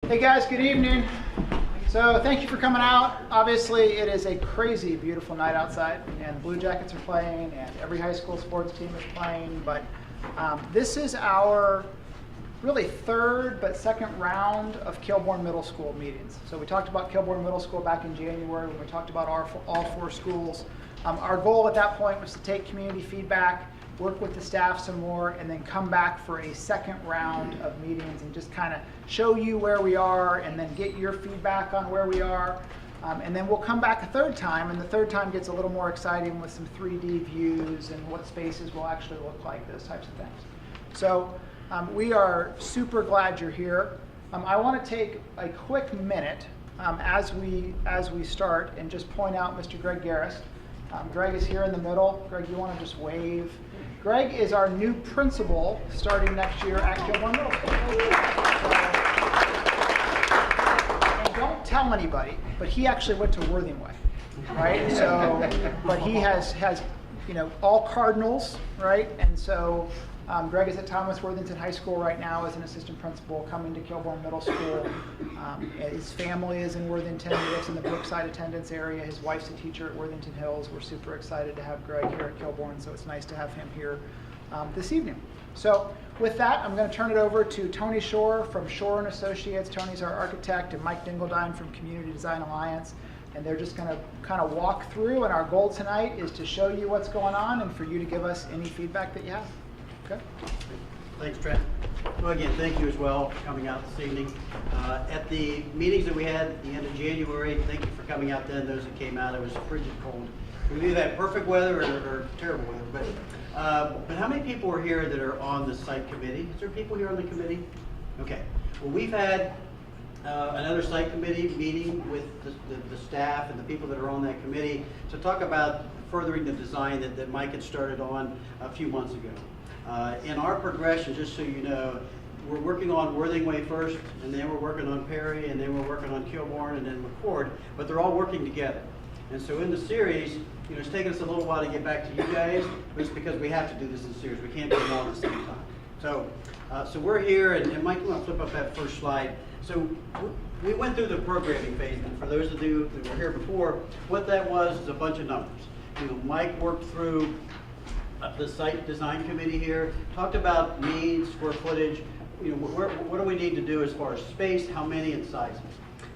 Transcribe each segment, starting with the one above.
Hey guys, good evening. So thank you for coming out. Obviously it is a crazy beautiful night outside and the Blue Jackets are playing and every high school sports team is playing, but this is our really third but second round of Kilbourne Middle School meetings. So we talked about Kilbourne Middle School back in January when we talked about all four schools. Our goal at that point was to take community feedback, work with the staff some more, and then come back for a second round of meetings and just kind of show you where we are and then get your feedback on where we are. And then we'll come back a third time, and the third time gets a little more exciting with some 3D views and what spaces will actually look like, those types of things. So we are super glad you're here. I want to take a quick minute as we start and just point out Mr. Greg Garris. Greg is here in the middle. Greg, you want to just wave? Greg is our new principal starting next year at Kilbourne Middle School. And don't tell anybody, but he actually went to Worthingway, right? So, but he has all Cardinals, right? And so Greg is at Thomas Worthington High School right now as an assistant principal, coming to Kilbourne Middle School. His family is in Worthington. He lives in the Brookside attendance area. His wife's a teacher at Worthington Hills. We're super excited to have Greg here at Kilbourne, so it's nice to have him here this evening. So with that, I'm going to turn it over to Tony Shore from Shore & Associates. Tony's our architect, and Mike Dingledine from Community Design Alliance. And they're just going to kind of walk through, and our goal tonight is to show you what's going on and for you to give us any feedback that you have. Okay. Thanks, Trent. Well, again, thank you as well for coming out this evening. At the meetings that we had at the end of January, thank you for coming out then. Those that came out, it was frigid cold. We either had perfect weather or terrible weather. But how many people are here that are on the site committee? Is there people here on the committee? Okay. Well, we've had another site committee meeting with the staff and the people that are on that committee to talk about furthering the design that Mike had started on a few months ago. In our progression, just so you know, we're working on Worthingway first, and then we're working on Perry, and then we're working on Kilbourne, and then McCord, but they're all working together. And so in the series, it's taken us a little while to get back to you guys, but it's because we have to do this in series. We can't do them all at the same time. So we're here, and Mike, you want to flip up that first slide. So we went through the programming phase, and for those of you that were here before, what that was is a bunch of numbers. Mike worked through the site design committee here, talked about needs, square footage, what do we need to do as far as space, how many, and sizes.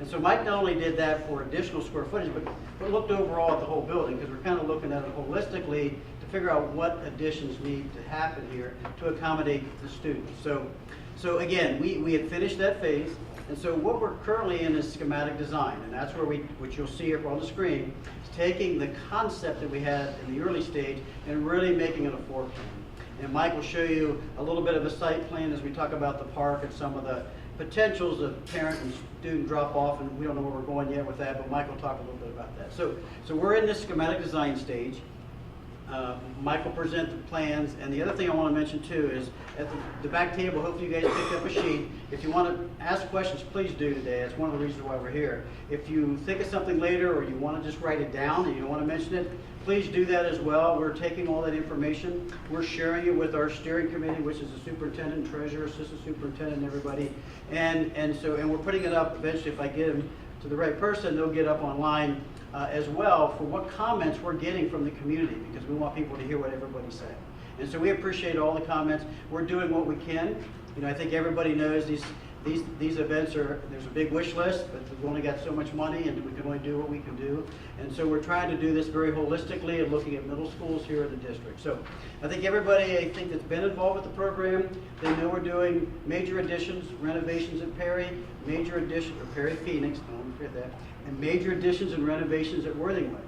And so Mike not only did that for additional square footage, but looked overall at the whole building, because we're kind of looking at it holistically to figure out what additions need to happen here to accommodate the students. So again, we had finished that phase, and so what we're currently in is schematic design, and that's where which you'll see here on the screen, is taking the concept that we had in the early stage and really making it a floor plan. And Mike will show you a little bit of a site plan as we talk about the park and some of the potentials of parent and student drop off, and we don't know where we're going yet with that, but Mike will talk a little bit about that. So we're in this schematic design stage. Mike will present the plans, and the other thing I want to mention too is at the back table, hopefully you guys picked up a sheet. If you want to ask questions, please do today. That's one of the reasons why we're here. If you think of something later or you want to just write it down and you don't want to mention it, please do that as well. We're taking all that information. We're sharing it with our steering committee, which is the superintendent, treasurer, assistant superintendent, and everybody. And we're putting it up eventually. If I get them to the right person, they'll get up online as well for what comments we're getting from the community, because we want people to hear what everybody's saying. And so we appreciate all the comments. We're doing what we can. I think everybody knows these events there's a big wish list, but we've only got so much money and we can only do what we can do. And so we're trying to do this very holistically and looking at middle schools here in the district. So I think everybody that's been involved with the program, they know we're doing major additions, renovations at Perry, major additions, or Perry Phoenix, don't forget that, and major additions and renovations at Worthingway.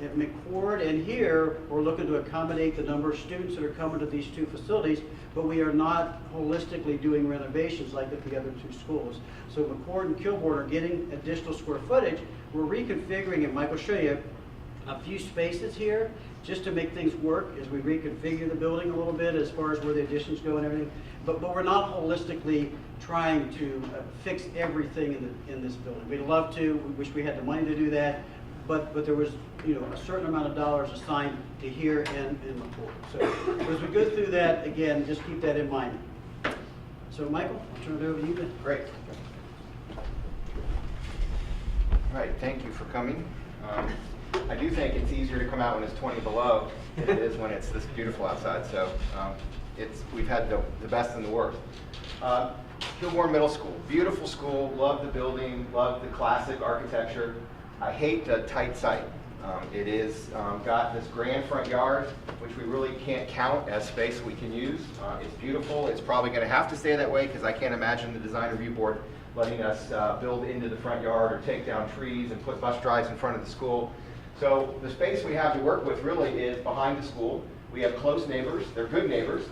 At McCord and here, we're looking to accommodate the number of students that are coming to these two facilities, but we are not holistically doing renovations like at the other two schools. So McCord and Kilbourne are getting additional square footage. We're reconfiguring, and Mike will show you a few spaces here just to make things work as we reconfigure the building a little bit as far as where the additions go and everything. But we're not holistically trying to fix everything in this building. We'd love to. We wish we had the money to do that. But there was a certain amount of dollars assigned to here and McCord. So as we go through that, again, just keep that in mind. So Michael, I'll turn it over to you then. Great. right, thank you for coming. I do think it's easier to come out when it's 20 below than it is when it's this beautiful outside. So we've had the best and the worst. Kilbourne Middle School, beautiful school. Love the building, love the classic architecture. I hate the tight site. It is got this grand front yard, which we really can't count as space we can use. It's beautiful. It's probably going to have to stay that way because I can't imagine the design review board letting us build into the front yard or take down trees and put bus drives in front of the school. So the space we have to work with really is behind the school. We have close neighbors. They're good neighbors.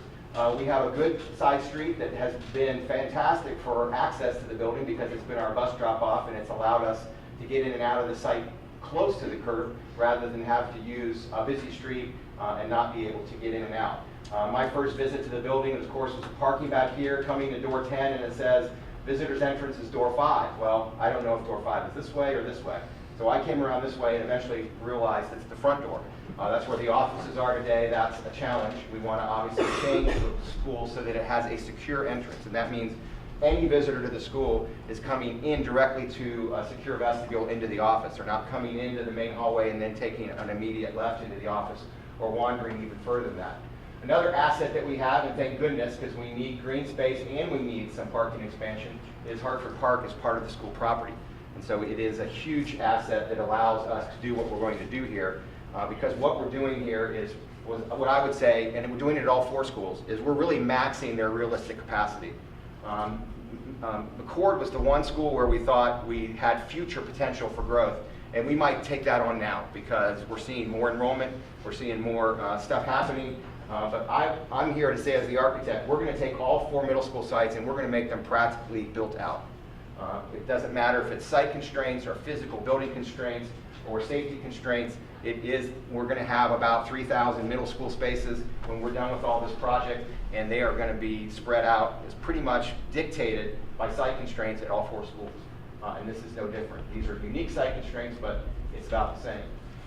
We have a good side street that has been fantastic for access to the building because it's been our bus drop off and it's allowed us to get in and out of the site close to the curb rather than have to use a busy street and not be able to get in and out. My first visit to the building, of course, was parking back here, coming to door 10, and it says visitors entrance is door 5. Well, I don't know if door 5 is this way or this way. So I came around this way and eventually realized it's the front door. That's where the offices are today. That's a challenge. We want to obviously change the school so that it has a secure entrance, and that means any visitor to the school is coming in directly to a secure vestibule into the office. They're not coming into the main hallway and then taking an immediate left into the office or wandering even further than that. Another asset that we have, and thank goodness because we need green space and we need some parking expansion, is Hartford Park as part of the school property. And so it is a huge asset that allows us to do what we're going to do here because what we're doing here is what I would say, and we're doing it at all 4 schools, is we're really maxing their realistic capacity. McCord was the one school where we thought we had future potential for growth, and we might take that on now because we're seeing more enrollment, we're seeing more stuff happening. But I'm here to say, as the architect, we're going to take all 4 middle school sites and we're going to make them practically built out. It doesn't matter if it's site constraints or physical building constraints or safety constraints. We're going to have about 3,000 middle school spaces when we're done with all this project, and they are going to be spread out. It's pretty much dictated by site constraints at all 4 schools, and this is no different. These are unique site constraints, but it's about the same.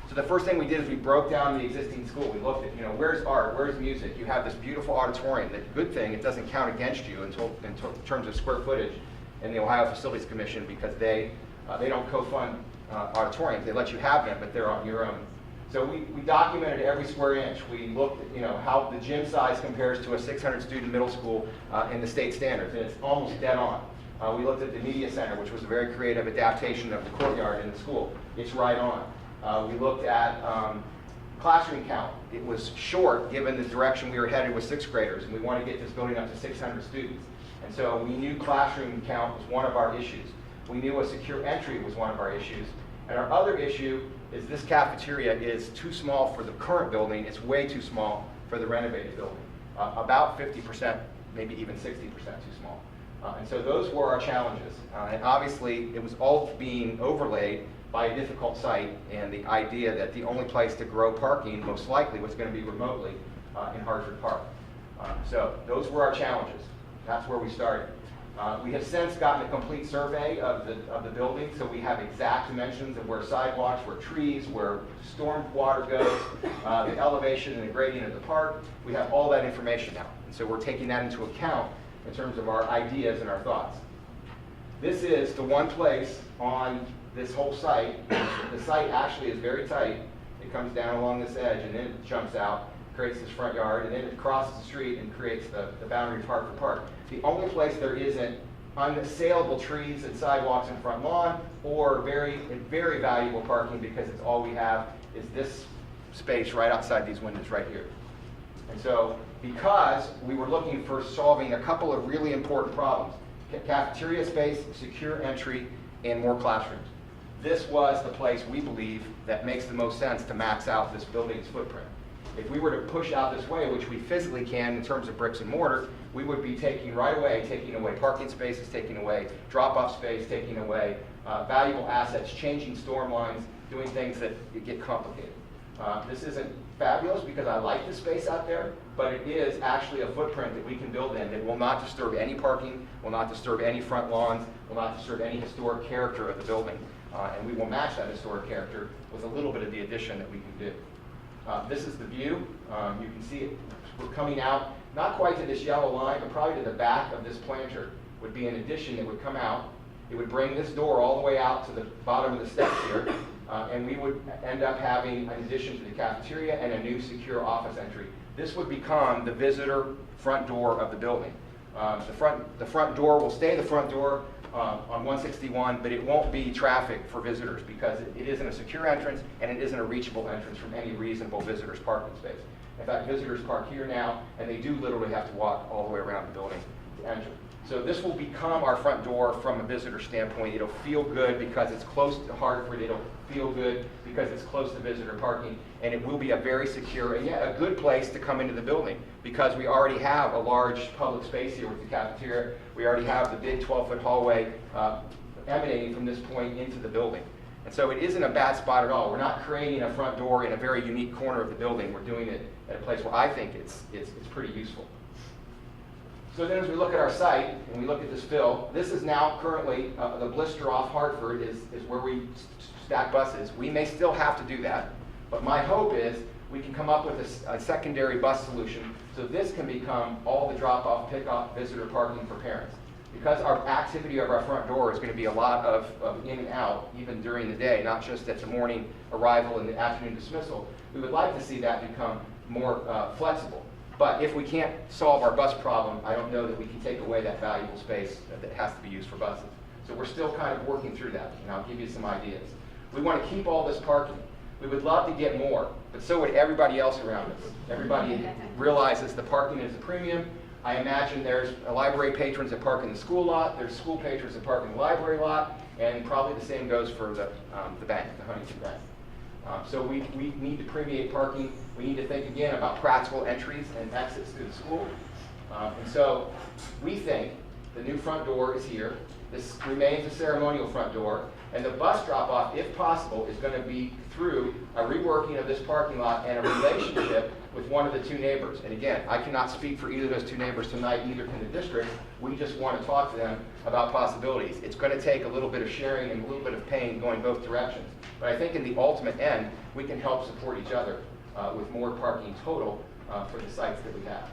So the first thing we did is we broke down the existing school. We looked at, where's art, where's music? You have this beautiful auditorium. The good thing, it doesn't count against you in terms of square footage in the Ohio Facilities Commission because they don't co-fund auditoriums. They let you have them, but they're on your own. So we documented every square inch. We looked at how the gym size compares to a 600 student middle school in the state standards, and it's almost dead on. We looked at the media center, which was a very creative adaptation of the courtyard in the school. It's right on. We looked at classroom count. It was short given the direction we were headed with 6th graders, and we want to get this building up to 600 students. And so we knew classroom count was one of our issues. We knew a secure entry was one of our issues. And our other issue is this cafeteria is too small for the current building. It's way too small for the renovated building. About 50%, maybe even 60% too small. And so those were our challenges. And obviously, it was all being overlaid by a difficult site and the idea that the only place to grow parking most likely was going to be remotely in Hartford Park. So those were our challenges. That's where we started. We have since gotten a complete survey of the building, so we have exact dimensions of where sidewalks, where trees, where storm water goes, the elevation and the gradient of the park. We have all that information now, and so we're taking that into account in terms of our ideas and our thoughts. This is the one place on this whole site. The site actually is very tight. It comes down along this edge, and then it jumps out, creates this front yard, and then it crosses the street and creates the boundary of Hartford Park. The only place there isn't unassailable trees and sidewalks and front lawn or very valuable parking because it's all we have is this space right outside these windows right here. And so because we were looking for solving a couple of really important problems, cafeteria space, secure entry, and more classrooms. This was the place we believe that makes the most sense to max out this building's footprint. If we were to push out this way, which we physically can in terms of bricks and mortar, we would be taking away parking spaces, taking away drop-off space, taking away valuable assets, changing storm lines, doing things that get complicated. This isn't fabulous because I like the space out there, but it is actually a footprint that we can build in that will not disturb any parking, will not disturb any front lawns, will not disturb any historic character of the building. And we will match that historic character with a little bit of the addition that we can do. This is the view. You can see it. We're coming out, not quite to this yellow line, but probably to the back of this planter would be an addition that would come out. It would bring this door all the way out to the bottom of the steps here, and we would end up having an addition to the cafeteria and a new secure office entry. This would become the visitor front door of the building. The front door will stay the front door on 161, but it won't be traffic for visitors because it isn't a secure entrance and it isn't a reachable entrance from any reasonable visitor's parking space. In fact, visitors park here now, and they do literally have to walk all the way around the building to enter. So this will become our front door from a visitor standpoint. It'll feel good because it's close to Hartford. It'll feel good because it's close to visitor parking. And it will be a very secure and yet a good place to come into the building because we already have a large public space here with the cafeteria. We already have the big 12-foot hallway emanating from this point into the building. And so it isn't a bad spot at all. We're not creating a front door in a very unique corner of the building. We're doing it at a place where I think it's pretty useful. So then as we look at our site and we look at this fill, this is now currently, the blister off Hartford is where we stack buses. We may still have to do that, but my hope is we can come up with a secondary bus solution so this can become all the drop-off, pick-off, visitor parking for parents. Because our activity of our front door is going to be a lot of in and out, even during the day, not just at the morning arrival and the afternoon dismissal, we would like to see that become more flexible. But if we can't solve our bus problem, I don't know that we can take away that valuable space that has to be used for buses. So we're still kind of working through that, and I'll give you some ideas. We want to keep all this parking. We would love to get more, but so would everybody else around us. Everybody realizes the parking is a premium. I imagine there's library patrons that park in the school lot, there's school patrons that park in the library lot, and probably the same goes for the bank, the Huntington Bank. So we need to permeate parking. We need to think again about practical entries and exits to the school. And so we think the new front door is here. This remains a ceremonial front door. And the bus drop-off, if possible, is going to be through a reworking of this parking lot and a relationship with one of the two neighbors. And again, I cannot speak for either of those two neighbors tonight, neither can the district. We just want to talk to them about possibilities. It's going to take a little bit of sharing and a little bit of pain going both directions. But I think in the ultimate end, we can help support each other with more parking total for the sites that we have.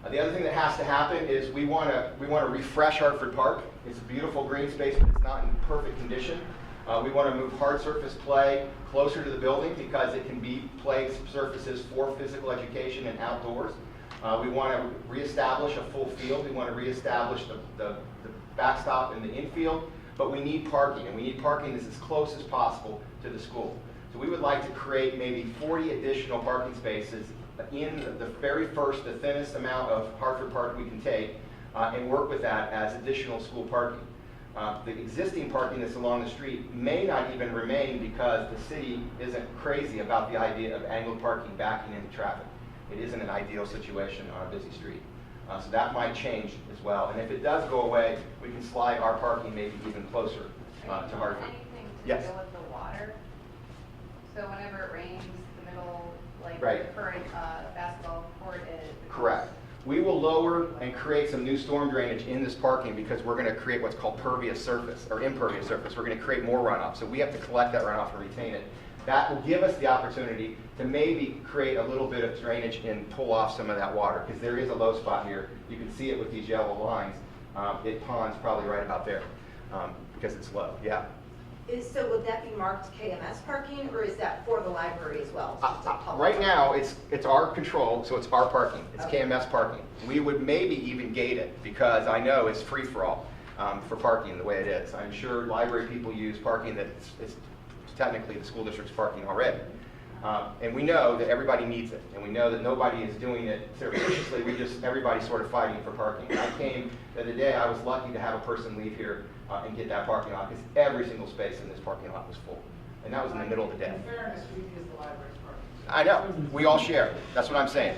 The other thing that has to happen is we want to refresh Hartford Park. It's a beautiful green space, but it's not in perfect condition. We want to move hard surface play closer to the building because it can be play surfaces for physical education and outdoors. We want to reestablish a full field. We want to reestablish the backstop in the infield, but we need parking, and we need parking that's as close as possible to the school. So we would like to create maybe 40 additional parking spaces in the very first, the thinnest amount of Hartford Park we can take, and work with that as additional school parking. The existing parking that's along the street may not even remain because the city isn't crazy about the idea of angled parking backing into traffic. It isn't an ideal situation on a busy street. So that might change as well. And if it does go away, we can slide our parking maybe even closer to Hartford. Anything to Yes. deal with the water? So whenever it rains, the middle, like Right. the current basketball court is. Correct. We will lower and create some new storm drainage in this parking because we're going to create what's called pervious surface or impervious surface. We're going to create more runoff. So we have to collect that runoff and retain it. That will give us the opportunity to maybe create a little bit of drainage and pull off some of that water because there is a low spot here. You can see it with these yellow lines. It ponds probably right about there because it's low. Yeah. So would that be marked KMS parking, or is that for the library as well? Right now, it's our control, so it's our parking. It's Okay. KMS parking. We would maybe even gate it because I know it's free for all for parking the way it is. I'm sure library people use parking that it's technically the school district's parking already. And we know that everybody needs it, and we know that nobody is doing it surreptitiously. Everybody's sort of fighting for parking. When I came the other day, I was lucky to have a person leave here and get that parking lot because every single space in this parking lot was full. And that was in the middle of the day. In fairness, we use the library's parking. I know. We all share. That's what I'm saying.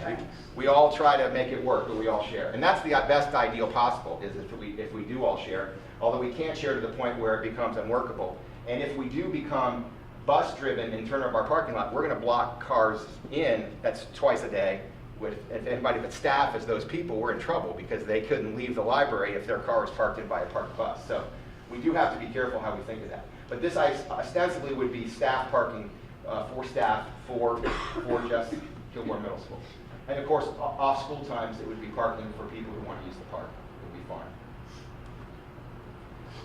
We all try to make it work, but we all share. And that's the best ideal possible is if we do all share, although we can't share to the point where it becomes unworkable. And if we do become bus driven in terms of our parking lot, we're going to block cars in. That's twice a day. If anybody but staff is those people, we're in trouble because they couldn't leave the library if their car was parked in by a parked bus. So we do have to be careful how we think of that. But this ostensibly would be staff parking for staff for just Kilbourne Middle School. And of course, off school times, it would be parking for people who want to use the park. It would be fine.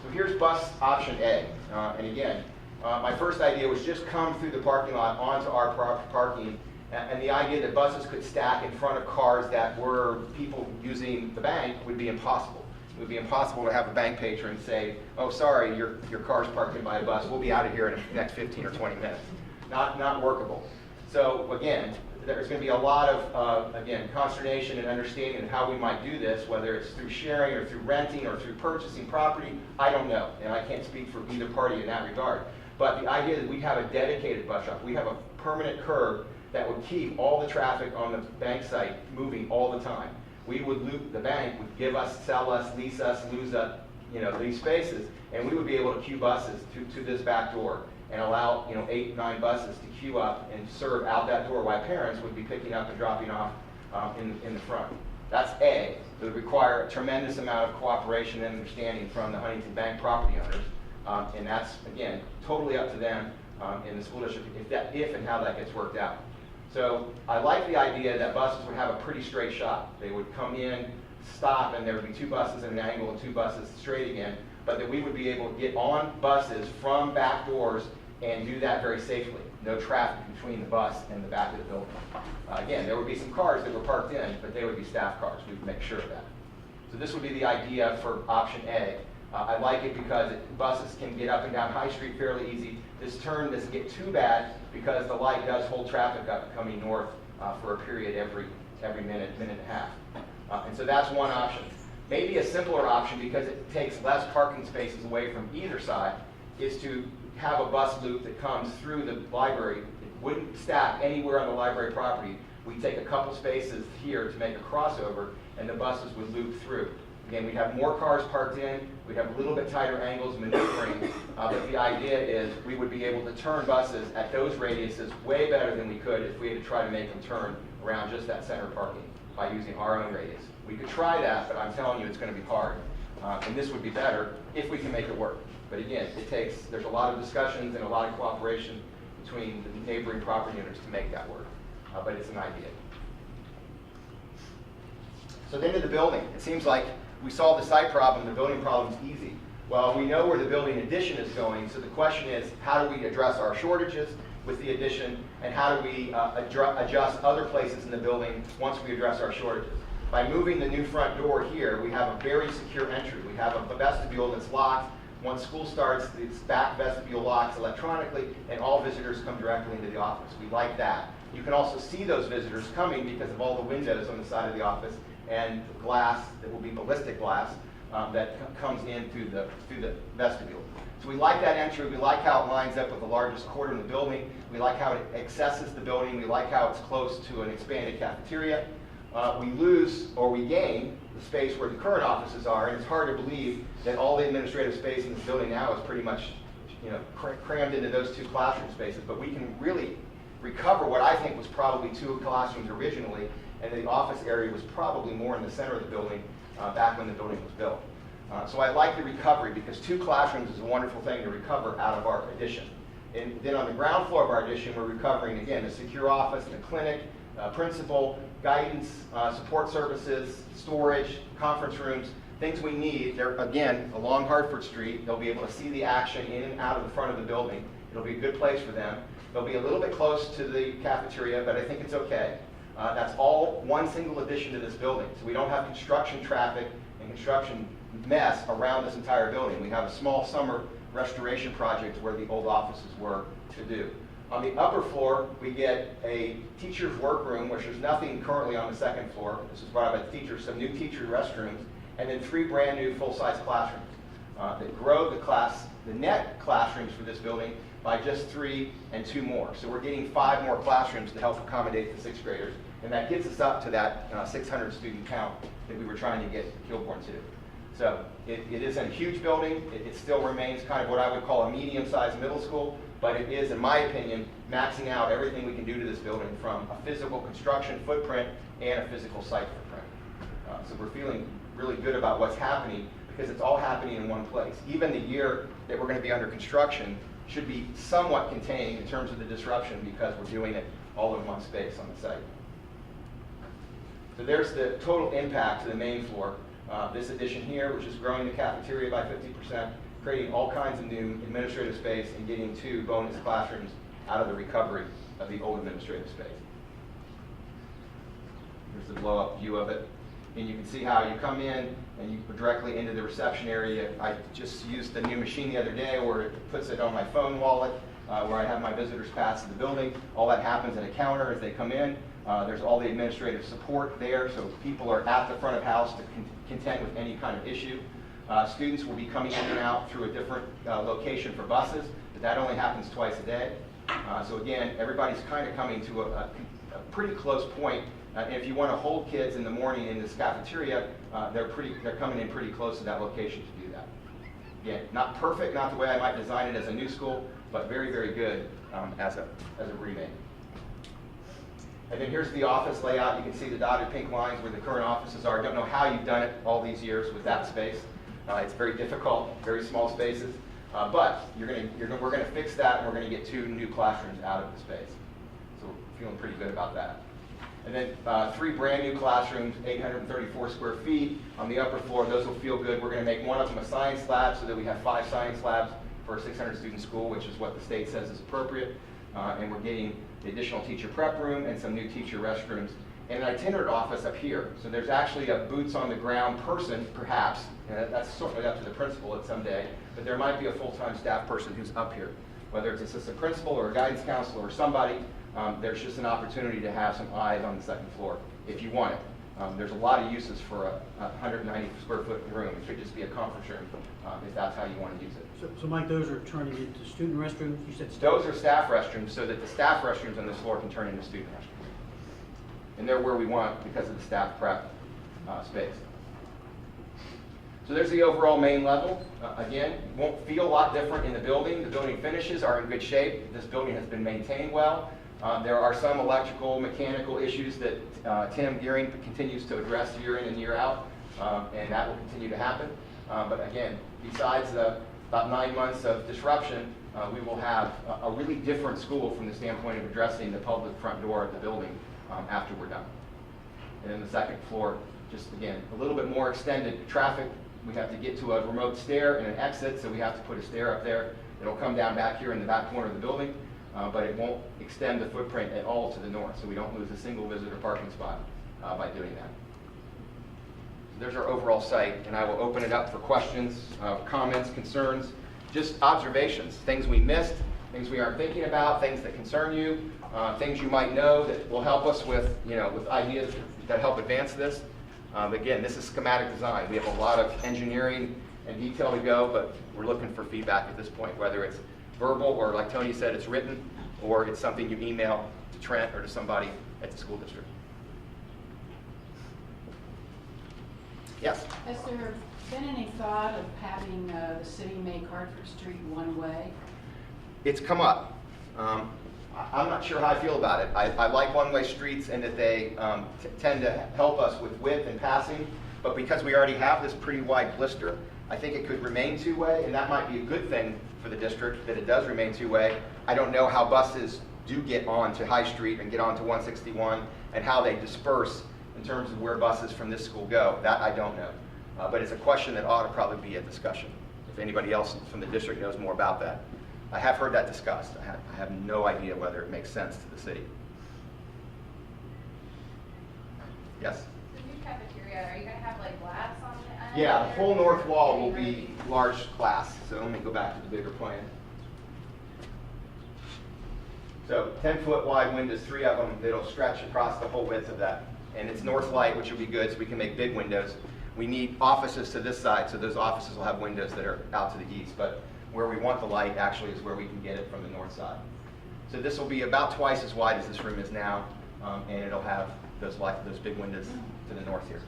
So here's bus option A. And again, my first idea was just come through the parking lot onto our parking, and the idea that buses could stack in front of cars that were people using the bank would be impossible. It would be impossible to have a bank patron say, oh, sorry, your car's parked in by a bus. We'll be out of here in the next 15 or 20 minutes. Not workable. So again, there's going to be a lot of, again, consternation and understanding of how we might do this, whether it's through sharing or through renting or through purchasing property. I don't know, and I can't speak for either party in that regard. But the idea that we have a dedicated bus stop, we have a permanent curb that would keep all the traffic on the bank site moving all the time. We would loop, the bank would give us, sell us, lease us, lose us, these spaces, and we would be able to queue buses to this back door and allow 8, 9 buses to queue up and serve out that door while parents would be picking up and dropping off in the front. That's A. It would require a tremendous amount of cooperation and understanding from the Huntington Bank property owners, and that's, again, totally up to them in the school district if and how that gets worked out. So I like the idea that buses would have a pretty straight shot. They would come in, stop, and there would be 2 buses at an angle and 2 buses straight again, but that we would be able to get on buses from back doors and do that very safely. No traffic between the bus and the back of the building. Again, there would be some cars that were parked in, but they would be staff cars. We would make sure of that. So this would be the idea for option A. I like it because buses can get up and down High Street fairly easy. This turn doesn't get too bad because the light does hold traffic up coming north for a period every minute and a half. And so that's one option. Maybe a simpler option, because it takes less parking spaces away from either side, is to have a bus loop that comes through the library. It wouldn't stack anywhere on the library property. We take a couple spaces here to make a crossover, and the buses would loop through. Again, we'd have more cars parked in, we'd have a little bit tighter angles maneuvering, but the idea is we would be able to turn buses at those radiuses way better than we could if we had to try to make them turn around just that center parking by using our own radius. We could try that, but I'm telling you it's going to be hard. And this would be better if we can make it work. But again, there's a lot of discussions and a lot of cooperation between the neighboring property owners to make that work. But it's an idea. So then to the building. It seems like we solved the site problem, the building problem's easy. Well, we know where the building addition is going, so the question is, how do we address our shortages with the addition, and how do we adjust other places in the building once we address our shortages? By moving the new front door here, we have a very secure entry. We have a vestibule that's locked. Once school starts, this back vestibule locks electronically, and all visitors come directly into the office. We like that. You can also see those visitors coming because of all the windows on the side of the office and the glass that will be ballistic glass that comes in through the vestibule. So we like that entry. We like how it lines up with the largest quarter in the building. We like how it accesses the building. We like how it's close to an expanded cafeteria. We lose or we gain the space where the current offices are, and it's hard to believe that all the administrative space in this building now is pretty much crammed into those 2 classroom spaces, but we can really recover what I think was probably 2 classrooms originally, and the office area was probably more in the center of the building back when the building was built. So I like the recovery because 2 classrooms is a wonderful thing to recover out of our addition. And then on the ground floor of our addition, we're recovering, again, a secure office, the clinic, principal, guidance, support services, storage, conference rooms, things we need. They're, again, along Hartford Street. They'll be able to see the action in and out of the front of the building. It'll be a good place for them. They'll be a little bit close to the cafeteria, but I think it's okay. That's all one single addition to this building. So we don't have construction traffic and construction mess around this entire building. We have a small summer restoration project where the old offices were to do. On the upper floor, we get a teacher's workroom, which there's nothing currently on the 2nd floor. This is brought by the teachers, some new teacher restrooms, and then 3 brand new full-size classrooms that grow the net classrooms for this building by just 3 and 2 more. So we're getting 5 more classrooms to help accommodate the 6th graders, and that gets us up to that 600 student count that we were trying to get Kilbourne to. So it isn't a huge building. It still remains kind of what I would call a medium-sized middle school, but it is, in my opinion, maxing out everything we can do to this building from a physical construction footprint and a physical site footprint. So we're feeling really good about what's happening because it's all happening in one place. Even the year that we're going to be under construction should be somewhat contained in terms of the disruption because we're doing it all in one space on the site. So there's the total impact to the main floor. This addition here, which is growing the cafeteria by 50%, creating all kinds of new administrative space and getting 2 bonus classrooms out of the recovery of the old administrative space. Here's the blow-up view of it. And you can see how you come in and you go directly into the reception area. I just used the new machine the other day where it puts it on my phone wallet, where I have my visitors pass to the building. All that happens at a counter as they come in. There's all the administrative support there, so people are at the front of house to contend with any kind of issue. Students will be coming in and out through a different location for buses, but that only happens twice a day. So again, everybody's kind of coming to a pretty close point. And if you want to hold kids in the morning in this cafeteria, they're coming in pretty close to that location to do that. Again, not perfect, not the way I might design it as a new school, but very, very good as a remake. And then here's the office layout. You can see the dotted pink lines where the current offices are. I don't know how you've done it all these years with that space. It's very difficult, very small spaces. But we're going to fix that, and we're going to get 2 new classrooms out of the space. So we're feeling pretty good about that. And then 3 brand new classrooms, 834 square feet on the upper floor. Those will feel good. We're going to make one of them a science lab so that we have 5 science labs for a 600 student school, which is what the state says is appropriate. And we're getting the additional teacher prep room and some new teacher restrooms and an itinerant office up here. So there's actually a boots on the ground person, perhaps, and that's certainly up to the principal at some day, but there might be a full-time staff person who's up here. Whether it's assistant principal or a guidance counselor or somebody, there's just an opportunity to have some eyes on the 2nd floor if you want it. There's a lot of uses for a 190 square foot room. It could just be a conference room if that's how you want to use it. So Mike, those are turning into student restrooms? You said Those are staff restrooms so that the staff restrooms on this floor can turn into student restrooms. And they're where we want because of the staff prep space. So there's the overall main level. Again, it won't feel a lot different in the building. The building finishes are in good shape. This building has been maintained well. There are some electrical, mechanical issues that Tim Gearing continues to address year in and year out, and that will continue to happen. But again, besides about 9 months of disruption, we will have a really different school from the standpoint of addressing the public front door of the building after we're done. And then the 2nd floor, just again, a little bit more extended traffic. We have to get to a remote stair and an exit, so we have to put a stair up there. It'll come down back here in the back corner of the building, but it won't extend the footprint at all to the north, so we don't lose a single visitor parking spot by doing that. So there's our overall site, and I will open it up for questions, comments, concerns, just observations, things we missed, things we aren't thinking about, things that concern you, things you might know that will help us with, with ideas that help advance this. Again, this is schematic design. We have a lot of engineering and detail to go, but we're looking for feedback at this point, whether it's verbal or, like Tony said, it's written, or it's something you email to Trent or to somebody at the school district. Yes? Has there been any thought of having the city make Hartford Street one-way? It's come up. I'm not sure how I feel about it. I like one-way streets and that they tend to help us with width and passing, but because we already have this pretty wide blister, I think it could remain 2-way, and that might be a good thing for the district, that it does remain 2-way. I don't know how buses do get onto High Street and get onto 161 and how they disperse in terms of where buses from this school go. That I don't know. But it's a question that ought to probably be a discussion, if anybody else from the district knows more about that. I have heard that discussed. I have no idea whether it makes sense to the city. Yes? The new cafeteria, are you gonna have like glass on the end? Yeah, the whole north wall will be large glass. So let me go back to the bigger plan. So 10-foot wide windows, 3 of them, that'll stretch across the whole width of that. And it's north light, which will be good, so we can make big windows. We need offices to this side, so those offices will have windows that are out to the east. But where we want the light actually is where we can get it from the north side. So this will be about twice as wide as this room is now, and it'll have those big windows to the north here.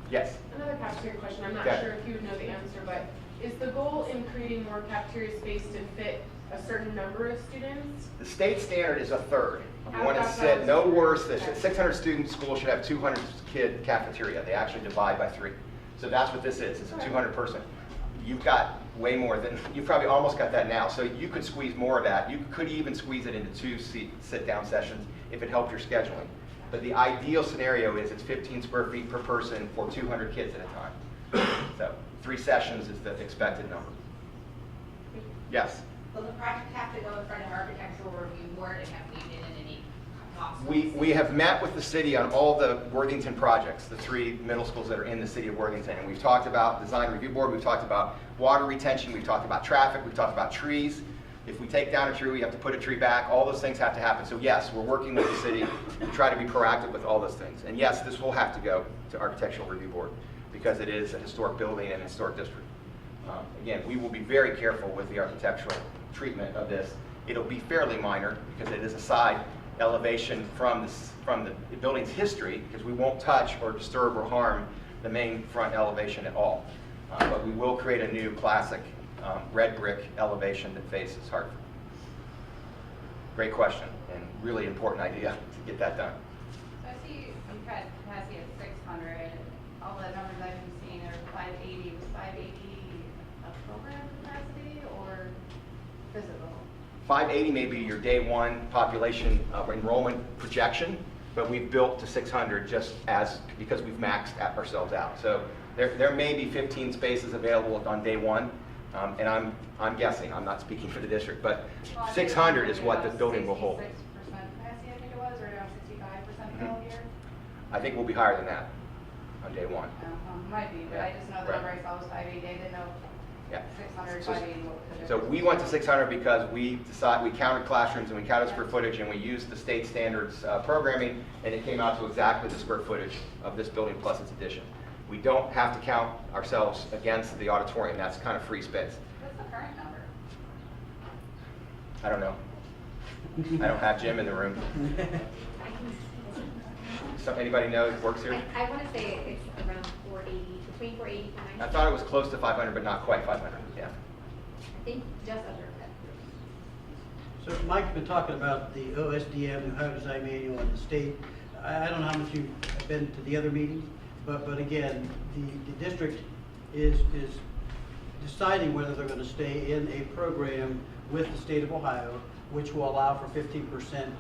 Yes? Another cafeteria question. I'm not Okay. sure if you would know the answer, but is the goal in creating more cafeteria space to fit a certain number of students? The state standard is a third. You want to That's sit no what I was worse than, curious. 600 student school should have 200 kid cafeteria. They actually divide by 3. So that's what this is. It's a 200 person. You've got way more than, you've probably almost got that now. So you could squeeze more of that. You could even squeeze it into 2 sit-down sessions if it helped your scheduling. But the ideal scenario is it's 15 square feet per person for 200 kids at a time. So 3 sessions is the expected number. Yes. Will the project have to go in front of architectural review board and have to be in any costs? We have met with the city on all the Worthington projects, the 3 middle schools that are in the city of Worthington. And we've talked about design review board, we've talked about water retention, we've talked about traffic, we've talked about trees. If we take down a tree, we have to put a tree back. All those things have to happen. So yes, we're working with the city to try to be proactive with all those things. And yes, this will have to go to architectural review board because it is a historic building and a historic district. Again, we will be very careful with the architectural treatment of this. It'll be fairly minor because it is a side elevation from the building's history, because we won't touch or disturb or harm the main front elevation at all. But we will create a new classic red brick elevation that faces Hartford. Great question and really important idea to get that done. So I see you've had capacity of 600. All the numbers I've been seeing are 580. Was 580 a program capacity or physical? 580 may be your day one population enrollment projection, but we've built to 600 just because we've maxed ourselves out. So there may be 15 spaces available on day one, and I'm guessing, I'm not speaking for the district, but 600 is what the building will hold. 66% capacity, I think it was, or around 65% fill here? I think we'll be higher than that on day one. Might be, but I just know the Right. number I saw was 580. I didn't know Yeah. 600, So- 580. What the So difference we went to 600 because we counted classrooms and we counted square footage and we used the state standards programming, and it came out to exactly the square footage of this building plus its addition. We don't have to count ourselves against the auditorium. That's kind of free space. What's the current number? I don't know. I don't have Jim in the room. Anybody know who works here? I want to say it's around 480, between 480 and 490. I thought it was close to 500, but not quite 500. Yeah. I think just under that. So Mike's been talking about the OSDM, the Ohio Design Manual, and the state. I don't know how much you've been to the other meetings, but again, the district is deciding whether they're going to stay in a program with the state of Ohio, which will allow for 15%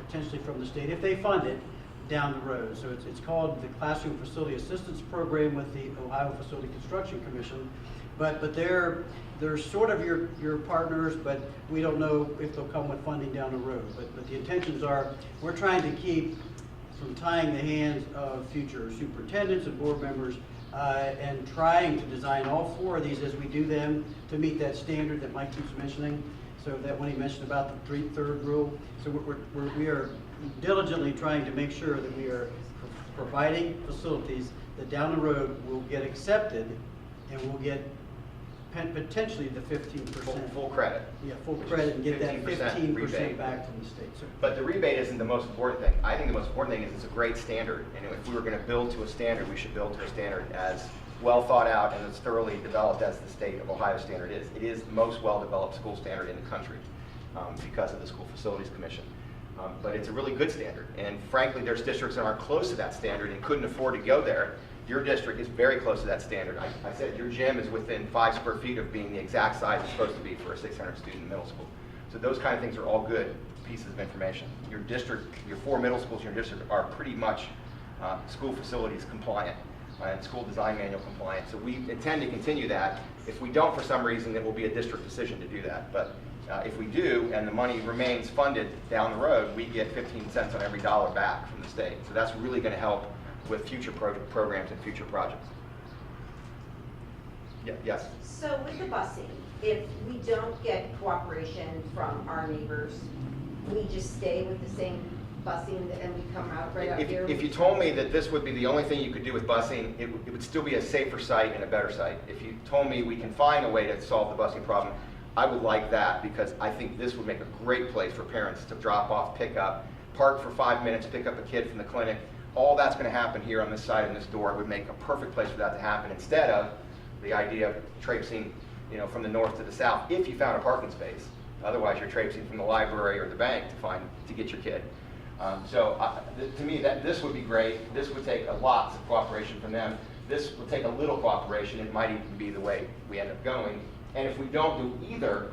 potentially from the state if they fund it down the road. So it's called the Classroom Facility Assistance Program with the Ohio Facility Construction Commission. But they're sort of your partners, but we don't know if they'll come with funding down the road. But the intentions are, we're trying to keep from tying the hands of future superintendents and board members and trying to design all 4 of these as we do them to meet that standard that Mike keeps mentioning. So that when he mentioned about the 3/3 rule, so we are diligently trying to make sure that we are providing facilities that down the road will get accepted and will get potentially the 15%. Full credit. Yeah, full credit and get that 15% 15% rebate. back from the state. So But the rebate isn't the most important thing. I think the most important thing is it's a great standard. And if we were going to build to a standard, we should build to a standard as well thought out and as thoroughly developed as the state of Ohio standard is. It is the most well-developed school standard in the country because of the School Facilities Commission. But it's a really good standard. And frankly, there's districts that aren't close to that standard and couldn't afford to go there. Your district is very close to that standard. I said your gym is within 5 square feet of being the exact size it's supposed to be for a 600-student middle school. So those kind of things are all good pieces of information. Your district, your 4 middle schools in your district are pretty much school facilities compliant and school design manual compliant. So we intend to continue that. If we don't for some reason, it will be a district decision to do that. But if we do and the money remains funded down the road, we get 15 cents on every dollar back from the state. So that's really going to help with future programs and future projects. Yeah, yes? So with the busing, if we don't get cooperation from our neighbors, we just stay with the same busing and we come out right up here? If you told me that this would be the only thing you could do with busing, it would still be a safer site and a better site. If you told me we can find a way to solve the busing problem, I would like that because I think this would make a great place for parents to drop off, pick up, park for 5 minutes, pick up a kid from the clinic. All that's going to happen here on this side and this door. It would make a perfect place for that to happen instead of the idea of traipsing, from the north to the south if you found a parking space. Otherwise, you're traipsing from the library or the bank to get your kid. To me, this would be great. This would take lots of cooperation from them. This would take a little cooperation. It might even be the way we end up going. And if we don't do either,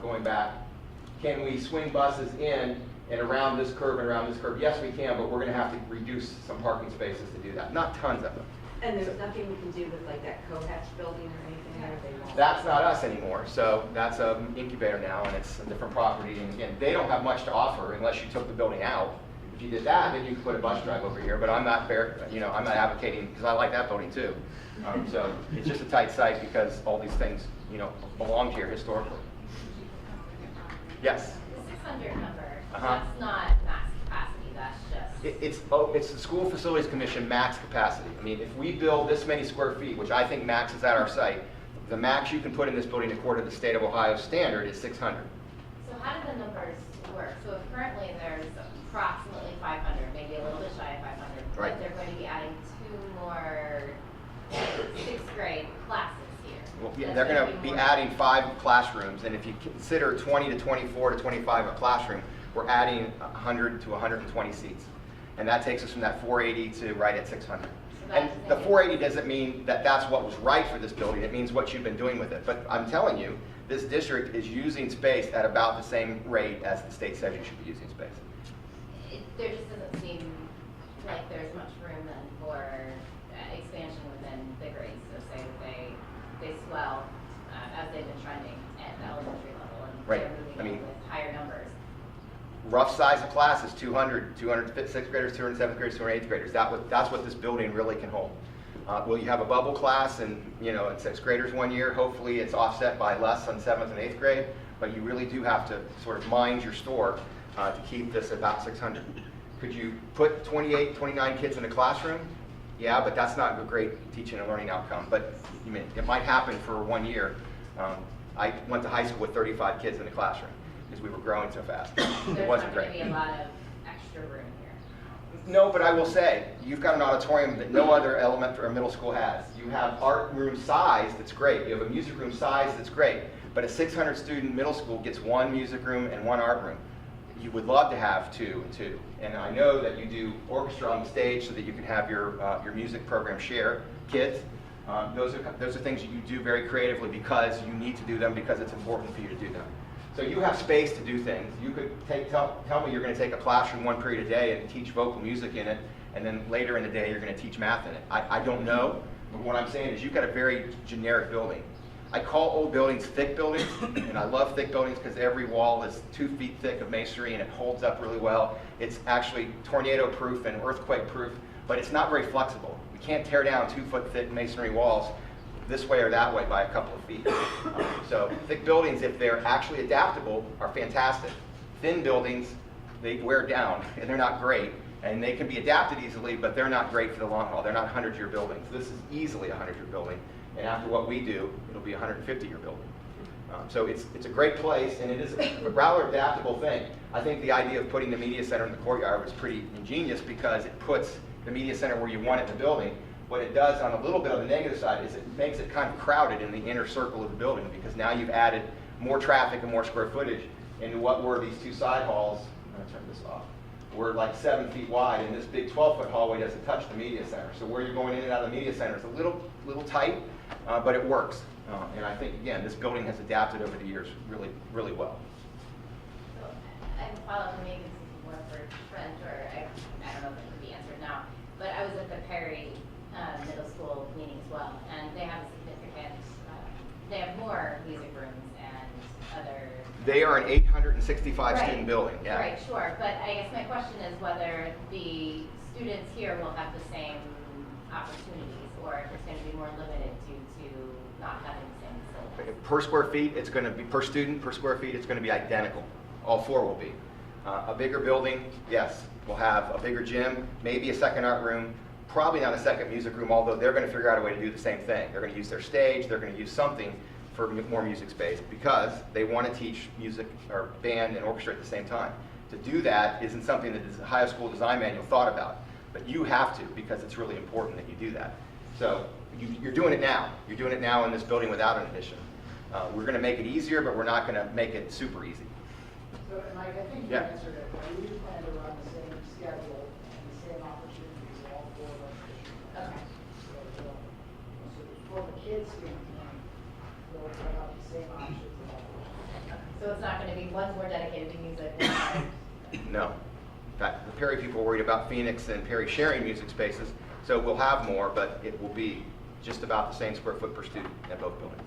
going back, can we swing buses in and around this curve and around this curve? Yes, we can, but we're going to have to reduce some parking spaces to do that. Not tons of them, And there's nothing we can do with like that Cohatch building or anything, or they won't? That's not us anymore, so that's an incubator now, and it's a different property, and again, they don't have much to offer unless you took the building out. If you did that, then you could put a bus drive over here, but I'm not I'm not advocating, because I like that building too. So it's just a tight site because all these things, belonged here historically. Yes? The 600 number, Uh-huh. that's not max capacity, that's just. It's the School Facilities Commission max capacity. I mean, if we build this many square feet, which I think max is at our site, the max you can put in this building according to the state of Ohio standard is 600. So how do the numbers work? So if currently there's approximately 500, maybe a little bit shy of 500, Right. but they're going to be adding 2 more 6th grade classes here. Well, yeah, That's they're gonna going to be more- adding 5 classrooms, and if you consider 20 to 24 to 25 a classroom, we're adding 100 to 120 seats. And that takes us from that 480 to right at 600. So And that's the negative. 480 doesn't mean that that's what was right for this building, it means what you've been doing with it. But I'm telling you, this district is using space at about the same rate as the state says you should be using space. There just doesn't seem like there's much room then for expansion within the grades. So say that they swell as they've been trending at the elementary level, and Right. they're moving I mean- in with higher numbers. Rough size of class is 200, 200 6th graders, 200 7th graders, 200 8th graders. That's what this building really can hold. Will you have a bubble class and, in 6th graders one year? Hopefully it's offset by less on 7th and 8th grade, but you really do have to sort of mind your store to keep this about 600. Could you put 28, 29 kids in a classroom? Yeah, but that's not a great teaching and learning outcome. But it might happen for 1 year. I went to high school with 35 kids in the classroom because we were growing so fast. It There's wasn't not going great. to be a lot of extra room here. No, but I will say, you've got an auditorium that no other elementary or middle school has. You have art room size that's great. You have a music room size that's great. But a 600 student middle school gets 1 music room and 1 art room. You would love to have 2 and 2. And I know that you do orchestra on the stage so that you can have your music program share kids. Those are things that you do very creatively because you need to do them because it's important for you to do them. So you have space to do things. You could tell me you're going to take a classroom 1 period a day and teach vocal music in it, and then later in the day you're going to teach math in it. I don't know, but what I'm saying is you've got a very generic building. I call old buildings thick buildings, and I love thick buildings because every wall is 2 feet thick of masonry and it holds up really well. It's actually tornado-proof and earthquake-proof, but it's not very flexible. We can't tear down 2-foot thick masonry walls this way or that way by a couple of feet. So thick buildings, if they're actually adaptable, are fantastic. Thin buildings, they wear down and they're not great. And they can be adapted easily, but they're not great for the long haul. They're not 100-year buildings. This is easily a 100-year building. And after what we do, it'll be a 150-year building. So it's a great place, and it is a rather adaptable thing. I think the idea of putting the media center in the courtyard was pretty ingenious because it puts the media center where you want it in the building. What it does on a little bit of the negative side is it makes it kind of crowded in the inner circle of the building because now you've added more traffic and more square footage into what were these 2 side halls. I'm going to turn this off. We're like 7 feet wide, and this big 12-foot hallway doesn't touch the media center. So where you're going in and out of the media center is a little tight, but it works. And I think, again, this building has adapted over the years really, really well. So I have a follow-up, maybe this is more for Trent, or I don't know if it would be answered now, but I was at the Perry Middle School meeting as well, and they have a significant, they have more music rooms and other. They are an 865 student Right. building. Yeah. Right, sure, but I guess my question is whether the students here will have the same opportunities, or if it's going to be more limited due to not having the same facilities. Per square feet, it's going to be, per student, per square feet, it's going to be identical. All 4 will be. A bigger building, yes, will have a bigger gym, maybe a second art room, probably not a second music room, although they're going to figure out a way to do the same thing. They're going to use their stage, they're going to use something for more music space because they want to teach music or band and orchestra at the same time. To do that isn't something that the high school design manual thought about, but you have to because it's really important that you do that. So you're doing it now. You're doing it now in this building without an addition. We're going to make it easier, but we're not going to make it super easy. So, Mike, I think you Yeah. answered it. We plan to run the same schedule and the same opportunities all 4 of us districts. Okay. So for the kids standpoint, they'll have the same options as all 4 of us. So it's not going to be one more dedicated to music. one more- No. In fact, the Perry people are worried about Phoenix and Perry sharing music spaces. So we'll have more, but it will be just about the same square foot per student at both buildings.